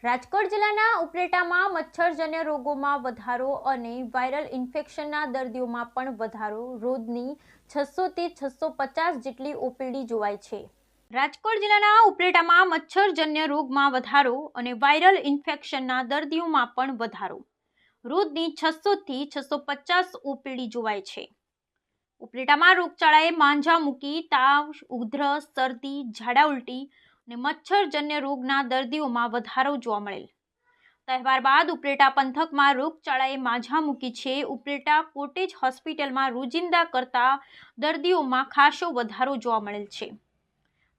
રાજકોટ જિલ્લાના ઉપલેટામાં મચ્છરજન્ય રોગોમાં વધારો અને વાયરલ ઇન્ફેક્શનના દર્દીઓમાં પણ વધારો. રોજની 600 થી 650 જેટલી ઓપીડી જોવાય છે. રાજકોટ જિલ્લાના ઉપલેટામાં મચ્છરજન્ય રોગમાં વધારો અને વાયરલ ઇન્ફેક્શનના દર્દીઓમાં પણ વધારો. રોજની 600 થી 650 ઓપીડી જોવાય છે. ઉપલેટામાં રોગચાળાએ માંજા મૂકી તાવ, ઉધરસ, શરદી, ઝાડા ઉલટી અને મચ્છરજન્ય રોગના દર્દીઓમાં વધારો જોવા મળેલ. તહેવાર બાદ ઉપલેટા પંથકમાં રોગચાળાએ માંજા મૂકી છે. ઉપલેટા કોટેજ હોસ્પિટલમાં રોજિંદા કરતા દર્દીઓમાં ખાસો વધારો જોવા મળેલ છે.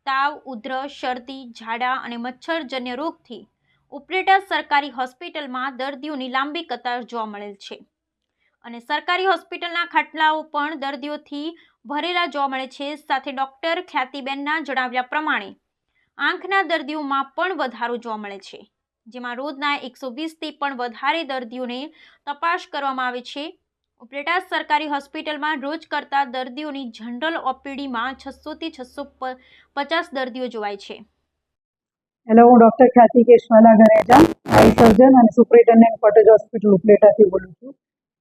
તાવ, ઉધરસ, શરદી, ઝાડા અને મચ્છરજન્ય રોગથી ઉપલેટા સરકારી હોસ્પિટલમાં દર્દીઓની લાંબી કતાર જોવા મળેલ છે અને સરકારી હોસ્પિટલના ખાટલાઓ પણ દર્દીઓથી ભરેલા જોવા મળે છે. સાથે ડોક્ટર ખ્યાતિબેનના જણાવ્યા પ્રમાણે આંખના દર્દીઓમાં પણ વધારો જોવા મળે છે, જેમાં રોજના 120થી પણ વધારે દર્દીઓને તપાસ કરવામાં આવે છે. ઉપલેટા સરકારી હોસ્પિટલમાં રોજ કરતા દર્દીઓની જનરલ ઓપીડીમાં 600 થી 650 દર્દીઓ જોવાય છે. હેલો, હું ડૉક્ટર ખ્યાતિ કેશવાલા ગરેજા, આઈ સર્જન અને સુપરિન્ટેન્ડન્ટ કોટેજ હોસ્પિટલ ઉપલેટાથી બોલું છું.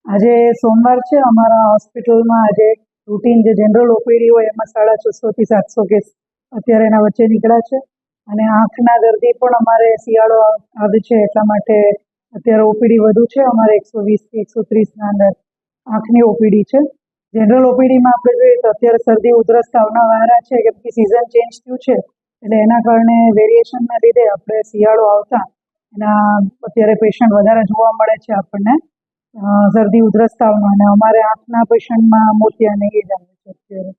આજે સોમવાર છે. અમારા હોસ્પિટલમાં આજે રૂટીન જે જનરલ ઓપીડી હોય એમાં 650 થી 700 કેસ અત્યારે એના વચ્ચે નીકળ્યા છે અને આંખના દર્દી પણ અમારે શિયાળો આવે છે એટલા માટે અત્યારે ઓપીડી વધુ છે. અમારે 120 થી 130ના અંદર આંખની ઓપીડી છે. જનરલ ઓપીડીમાં આપણે જોઈએ તો અત્યારે શરદી, ઉધરસ, તાવના વાયરા છે કેમ કે સિઝન ચેન્જ થયું છે એટલે એના કારણે વેરિએશનના લીધે આપણે શિયાળો આવતા એના અત્યારે પેશન્ટ વધારે જોવા મળે છે આપણને શરદી, ઉધરસ, તાવનો. અને અમારે આંખના પેશન્ટમાં મોતિયાને એ જ આવે છે અત્યારે.